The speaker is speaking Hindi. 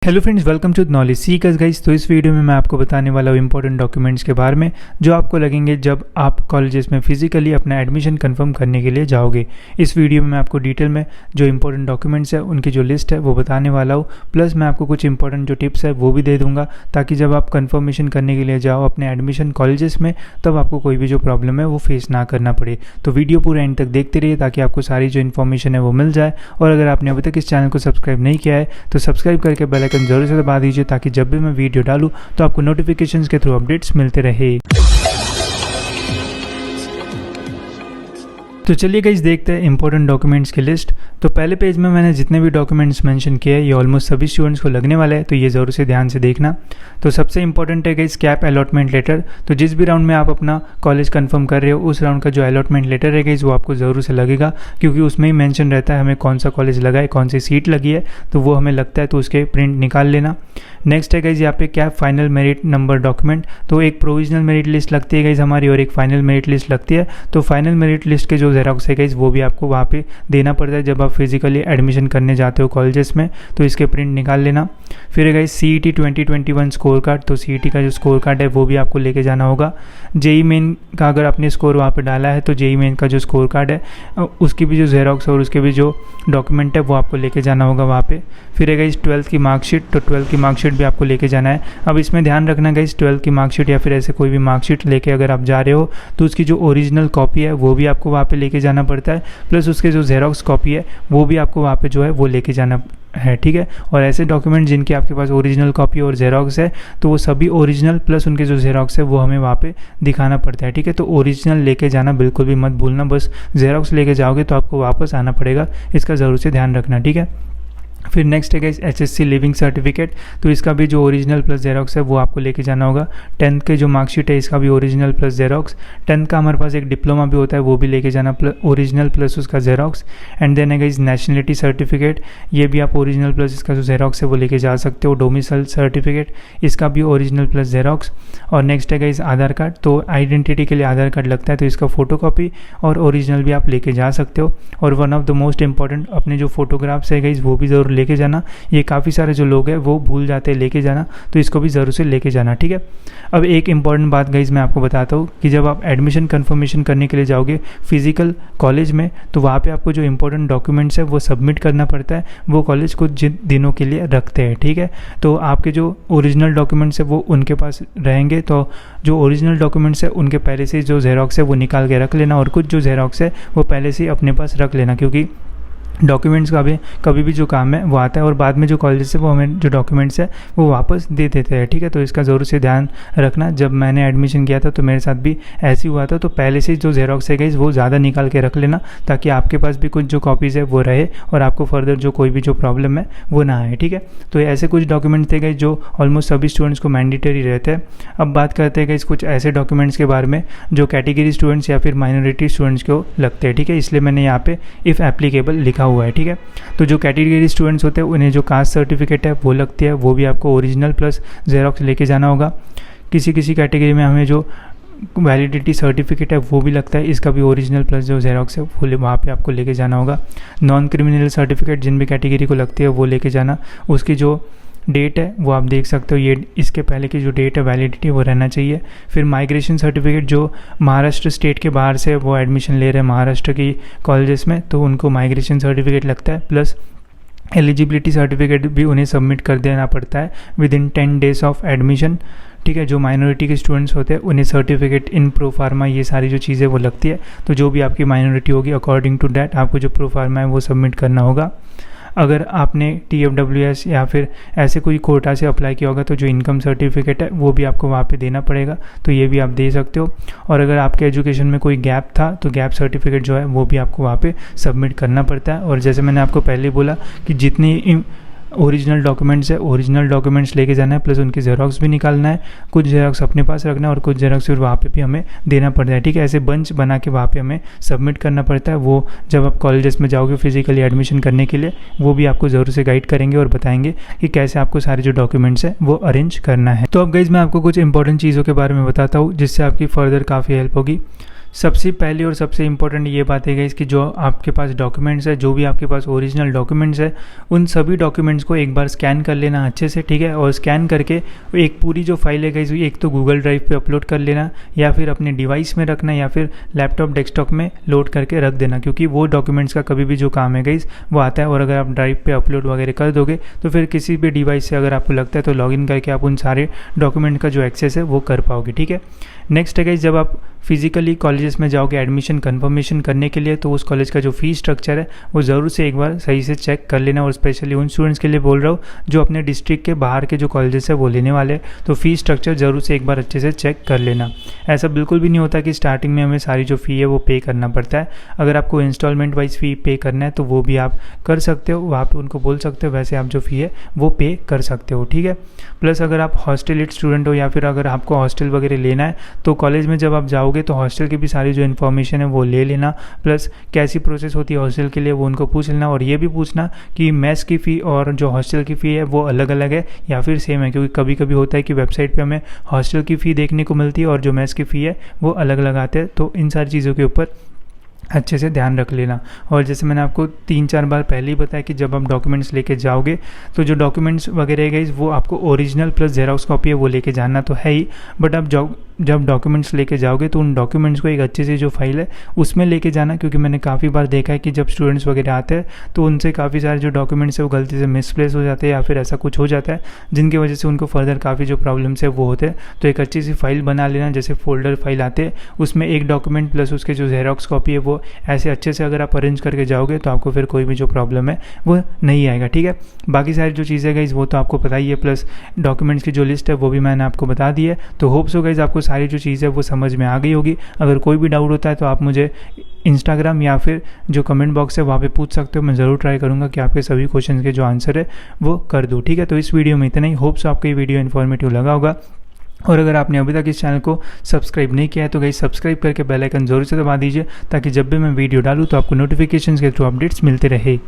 Hello friends, welcome to knowledge seekers guys. तो इस वीडियो में मैं आपको बताने वाला हूँ इंपॉर्टेंट डॉक्यूमेंट्स के बारे में जो आपको लगेंगे जब आप कॉलेजेस में फिजिकली अपना एडमिशन कंफर्म करने के लिए जाओगे। इस वीडियो में मैं आपको डिटेल में जो इंपॉर्टेंट डॉक्यूमेंट्स है उनकी जो लिस्ट है वो बताने वाला हूँ, प्लस मैं आपको कुछ इंपॉर्टेंट जो टिप्स है वो भी दे दूँगा ताकि जब आप कन्फर्मेशन करने के लिए जाओ अपने एडमिशन कॉलेजेस में तब आपको कोई भी जो प्रॉब्लम है वो फेस ना करना पड़े। तो वीडियो पूरा एंड तक देखते रहिए ताकि आपको सारी जो इन्फॉर्मेशन है वो मिल जाए। और अगर आपने अभी तक इस चैनल को सब्सक्राइब नहीं किया है तो सब्सक्राइब करके बेल आइकन जरूर से दबा दीजिए ताकि जब भी मैं वीडियो डालूं तो आपको नोटिफिकेशंस के थ्रू अपडेट्स मिलते रहे। तो चलिए गाइस देखते हैं इंपॉर्टेंट डॉक्यूमेंट्स की लिस्ट। तो पहले पेज में मैंने जितने भी डॉक्यूमेंट्स मेंशन किए हैं ये ऑलमोस्ट सभी स्टूडेंट्स को लगने वाला है, तो ये ज़रूर से ध्यान से देखना। तो सबसे इंपॉर्टेंट है गाइस कैप अलॉटमेंट लेटर। तो जिस भी राउंड में आप अपना कॉलेज कंफर्म कर रहे हो उस राउंड का जो अलॉटमेंट लेटर है गाइस वो आपको ज़रूर से लगेगा, क्योंकि उसमें ही मेंशन रहता है हमें कौन सा कॉलेज लगा है, कौन सी सीट लगी है, तो वो हमें लगता है तो उसके प्रिंट निकाल लेना। नेक्स्ट है गाइस यहाँ पे cap final merit number document. तो एक प्रोविजनल मेरिट लिस्ट लगती है गाइस हमारी और एक फाइनल मेरिट लिस्ट लगती है। तो फाइनल मेरिट लिस्ट के जो जेरॉक्स है गाइस वो भी आपको वहाँ पे देना पड़ता है जब आप फिजिकली एडमिशन करने जाते हो कॉलेजेस में, तो इसके प्रिंट निकाल लेना। फिर है गाइस CET 2021 स्कोर कार्ड। तो CET का जो स्कोर कार्ड है वो भी आपको लेके जाना होगा। JEE मेन का अगर आपने स्कोर वहाँ पे डाला है तो JEE मेन का जो स्कोर कार्ड है उसकी भी जो जेरॉक्स और उसके भी जो डॉक्यूमेंट है वो आपको लेके जाना होगा वहाँ पे। फिर है गाइस 12th की मार्कशीट। तो 12th की मार्कशीट भी आपको लेके जाना है। अब इसमें ध्यान रखना गाइस 12th की मार्कशीट या फिर ऐसे कोई भी मार्कशीट लेके अगर आप जा रहे हो तो उसकी जो ओरिजिनल कॉपी है वो भी आपको वहाँ पे लेके जाना पड़ता है, प्लस उसके जो जेरॉक्स कॉपी है वो भी आपको वहाँ पे जो है वो लेके जाना है, ठीक है। और ऐसे डॉक्यूमेंट जिनके आपके पास ओरिजिनल कॉपी और जेरॉक्स है तो वो सभी ओरिजिनल प्लस उनके जो जेरॉक्स है वो हमें वहाँ पे दिखाना पड़ता है, ठीक है। तो ओरिजिनल लेके जाना बिल्कुल भी मत भूलना, बस जेरॉक्स लेके जाओगे तो आपको वापस आना पड़ेगा, इसका ज़रूर से ध्यान रखना, ठीक है। फिर नेक्स्ट है गाइस HSC लिविंग सर्टिफिकेट। तो इसका भी जो ओरिजिनल प्लस जेरॉक्स है वो आपको लेके जाना होगा। 10th के जो मार्कशीट है इसका भी ओरिजिनल प्लस जेरॉक्स। 10th का हमारे पास एक डिप्लोमा भी होता है वो भी लेके जाना, ओरिजिनल प्लस उसका जेरॉक्स। एंड देन है गाइस नेशनलिटी सर्टिफिकेट। ये भी आप ओरिजिनल प्लस इसका जो जेरॉक्स है वो लेके जा सकते हो। डोमिसाइल सर्टिफिकेट, इसका भी ओरिजिनल प्लस जेरॉक्स। और नेक्स्ट है गाइस आधार कार्ड। तो आइडेंटिटी के लिए आधार कार्ड लगता है तो इसका फोटोकॉपी और ओरिजिनल भी आप लेके जा सकते हो। और one of the most important अपने जो फोटोग्राफ्स है गाइस वो भी ज़रूर लेके जाना। ये काफ़ी सारे जो लोग हैं वो भूल जाते हैं लेके जाना, तो इसको भी ज़रूर से लेके जाना, ठीक है। अब एक इंपॉर्टेंट बात गाइस मैं आपको बताता हूँ कि जब आप एडमिशन कंफर्मेशन करने के लिए जाओगे फिजिकल कॉलेज में तो वहाँ पे आपको जो इंपॉर्टेंट डॉक्यूमेंट्स है वो सबमिट करना पड़ता है। वो कॉलेज कुछ जिन दिनों के लिए रखते हैं, ठीक है। तो आपके जो ओरिजिनल डॉक्यूमेंट्स है वो उनके पास रहेंगे, तो जो ओरिजिनल डॉक्यूमेंट्स है उनके पहले से जो जेरॉक्स है वो निकाल के रख लेना और कुछ जो जेरॉक्स है वो पहले से अपने पास रख लेना, क्योंकि डॉक्यूमेंट्स का भी कभी भी जो काम है वो आता है और बाद में जो कॉलेज से वो हमें जो डॉक्यूमेंट्स है वो वापस दे देते हैं, ठीक है। तो इसका ज़रूर से ध्यान रखना। जब मैंने एडमिशन किया था तो मेरे साथ भी ऐसे ही हुआ था, तो पहले से जो जेरॉक्स है गाइस वो ज़्यादा निकाल के रख लेना ताकि आपके पास भी कुछ जो कॉपीज़ है वो रहे और आपको फर्दर जो कोई भी जो प्रॉब्लम है वो ना आए, ठीक है। तो ऐसे कुछ डॉक्यूमेंट्स थे गाइस जो ऑलमोस्ट सभी स्टूडेंट्स को मैंडेटरी रहते हैं। अब बात करते हैं गाइस कुछ ऐसे डॉक्यूमेंट्स के बारे में जो कैटेगरी स्टूडेंट्स या फिर माइनॉरिटी स्टूडेंट्स को लगते हैं, ठीक है। इसलिए मैंने यहाँ पे इफ़ एप्लीकेबल लिखा हुआ है, ठीक है। तो जो कैटेगरी स्टूडेंट्स होते हैं उन्हें जो कास्ट सर्टिफिकेट है वो लगती है, वो भी आपको ओरिजिनल प्लस जेरॉक्स लेके जाना होगा। किसी किसी कैटेगरी में हमें जो वैलिडिटी सर्टिफिकेट है वो भी लगता है, इसका भी ओरिजिनल प्लस जो जेरॉक्स है वो वहाँ पे आपको लेके जाना होगा। नॉन क्रिमिनल सर्टिफिकेट जिन भी कैटेगरी को लगती है वो लेके जाना, उसकी जो डेट है वो आप देख सकते हो, ये इसके पहले की जो डेट है वैलिडिटी वो रहना चाहिए। फिर माइग्रेशन सर्टिफिकेट जो महाराष्ट्र स्टेट के बाहर से वो एडमिशन ले रहे हैं महाराष्ट्र की कॉलेजेस में तो उनको माइग्रेशन सर्टिफिकेट लगता है, प्लस एलिजिबिलिटी सर्टिफिकेट भी उन्हें सबमिट कर देना पड़ता है with in 10 days of admission, ठीक है। जो माइनॉरिटी के स्टूडेंट्स होते हैं उन्हें सर्टिफिकेट इन प्रो फार्मा ये सारी जो चीज़ें वो लगती है। तो जो भी आपकी माइनॉरिटी होगी अकॉर्डिंग टू दैट आपको जो प्रो फार्मा है वो सबमिट करना होगा। अगर आपने TFWS या फिर ऐसे कोई कोटा से अप्लाई किया होगा तो जो इनकम सर्टिफिकेट है वो भी आपको वहाँ पे देना पड़ेगा, तो ये भी आप दे सकते हो। और अगर आपके एजुकेशन में कोई गैप था तो गैप सर्टिफिकेट जो है वो भी आपको वहाँ पे सबमिट करना पड़ता है। और जैसे मैंने आपको पहले बोला कि जितनी ओरिजिनल डॉक्यूमेंट्स है ओरिजिनल डॉक्यूमेंट्स लेके जाना है, प्लस उनकी जेरॉक्स भी निकालना है, कुछ जेरॉक्स अपने पास रखना है और कुछ जेरॉक्स फिर वहाँ पे भी हमें देना पड़ता है, ठीक है। ऐसे बंच बना के वहाँ पे हमें सबमिट करना पड़ता है। वो जब आप कॉलेजेस में जाओगे फिजिकली एडमिशन करने के लिए वो भी आपको ज़रूर से गाइड करेंगे और बताएंगे कि कैसे आपको सारे जो डॉक्यूमेंट्स है वो अरेंज करना है। तो अब गाइस मैं आपको कुछ इंपॉर्टेंट चीज़ों के बारे में बताता हूँ जिससे आपकी फर्दर काफ़ी हेल्प होगी। सबसे पहली और सबसे इम्पोर्टेंट ये बात है गाइस कि जो आपके पास डॉक्यूमेंट्स है, जो भी आपके पास ओरिजिनल डॉक्यूमेंट्स है, उन सभी डॉक्यूमेंट्स को एक बार स्कैन कर लेना अच्छे से, ठीक है। और स्कैन करके एक पूरी जो फाइल है गाइस, एक तो गूगल ड्राइव पे अपलोड कर लेना, या फिर अपने डिवाइस में रखना, या फिर लैपटॉप डेस्कटॉप में लोड करके रख देना, क्योंकि वो डॉक्यूमेंट्स का कभी भी जो काम है गाइस वो आता है। और अगर आप ड्राइव पे अपलोड वगैरह कर दोगे तो फिर किसी भी डिवाइस से अगर आपको लगता है तो लॉगिन करके आप उन सारे डॉक्यूमेंट का जो एक्सेस है वो कर पाओगे, ठीक है। नेक्स्ट है गाइस, जब आप फिजिकली कॉलेजेस में जाओगे एडमिशन कंफर्मेशन करने के लिए, तो उस कॉलेज का जो फीस स्ट्रक्चर है वो ज़रूर से एक बार सही से चेक कर लेना। और स्पेशली उन स्टूडेंट्स के लिए बोल रहा हूँ जो अपने डिस्ट्रिक्ट के बाहर के जो कॉलेजेस है वो लेने वाले हैं, तो फीस स्ट्रक्चर ज़रूर से एक बार अच्छे से चेक कर लेना। ऐसा बिल्कुल भी नहीं होता कि स्टार्टिंग में हमें सारी जो फ़ी है वो पे करना पड़ता है। अगर आपको इंस्टॉलमेंट वाइज फ़ी पे करना है तो वो भी आप कर सकते हो, वहाँ पर उनको बोल सकते हो, वैसे आप जो फ़ी है वो पे कर सकते हो, ठीक है। प्लस अगर आप हॉस्टलिस्ट स्टूडेंट हो या फिर अगर आपको हॉस्टल वगैरह लेना है तो कॉलेज में जब आप जाओगे तो हॉस्टल की भी सारी जो इन्फॉर्मेशन है वो ले लेना। प्लस कैसी प्रोसेस होती है हॉस्टल के लिए वो उनको पूछ लेना। और ये भी पूछना कि मेस की फ़ी और जो हॉस्टल की फ़ी है वो अलग अलग है या फिर सेम है, क्योंकि कभी कभी होता है कि वेबसाइट पे हमें हॉस्टल की फ़ी देखने को मिलती है और जो मेस की फ़ी है वो अलग अलग आते हैं। तो इन सारी चीज़ों के ऊपर अच्छे से ध्यान रख लेना। और जैसे मैंने आपको 3-4 बार पहले ही बताया कि जब आप डॉक्यूमेंट्स लेके जाओगे तो जो डॉक्यूमेंट्स वगैरह है वो आपको ओरिजिनल प्लस जेरॉक्स कॉपी है वो लेके जाना तो है ही, बट आप जब डॉक्यूमेंट्स लेके जाओगे तो उन डॉक्यूमेंट्स को एक अच्छी सी जो फाइल है उसमें लेके जाना, क्योंकि मैंने काफ़ी बार देखा है कि जब स्टूडेंट्स वगैरह आते हैं तो उनसे काफ़ी सारे जो डॉक्यूमेंट्स है वो गलती से मिसप्लेस हो जाते हैं या फिर ऐसा कुछ हो जाता है जिनकी वजह से उनको फर्दर काफ़ी जो प्रॉब्लम्स है वो होते हैं। तो एक अच्छी सी फाइल बना लेना, जैसे फोल्डर फाइल आते हैं उसमें एक डॉक्यूमेंट प्लस उसके जो जेरॉक्स कॉपी है वो ऐसे अच्छे से अगर आप अरेंज करके जाओगे तो आपको फिर कोई भी जो प्रॉब्लम है वो नहीं आएगा, ठीक है। बाकी सारी जो चीज़ें गाइस वो तो आपको पता ही है, प्लस डॉक्यूमेंट्स की जो लिस्ट है वो भी मैंने आपको बता दी है। तो होप सो गाइस आपको सारी जो चीज़ है वो समझ में आ गई होगी। अगर कोई भी डाउट होता है तो आप मुझे इंस्टाग्राम या फिर जो कमेंट बॉक्स है वहाँ पे पूछ सकते हो। मैं ज़रूर ट्राई करूँगा कि आपके सभी क्वेश्चन के जो आंसर है वो कर दूँ, ठीक है। तो इस वीडियो में इतना ही। होप सो आपको ये वीडियो इन्फॉर्मेटिव लगा होगा। और अगर आपने अभी तक इस चैनल को सब्सक्राइब नहीं किया है तो गाइस सब्सक्राइब करके बेल आइकन जरूर से दबा दीजिए, ताकि जब भी मैं वीडियो डालूँ तो आपको नोटिफिकेशंस के थ्रू अपडेट्स मिलते रहे।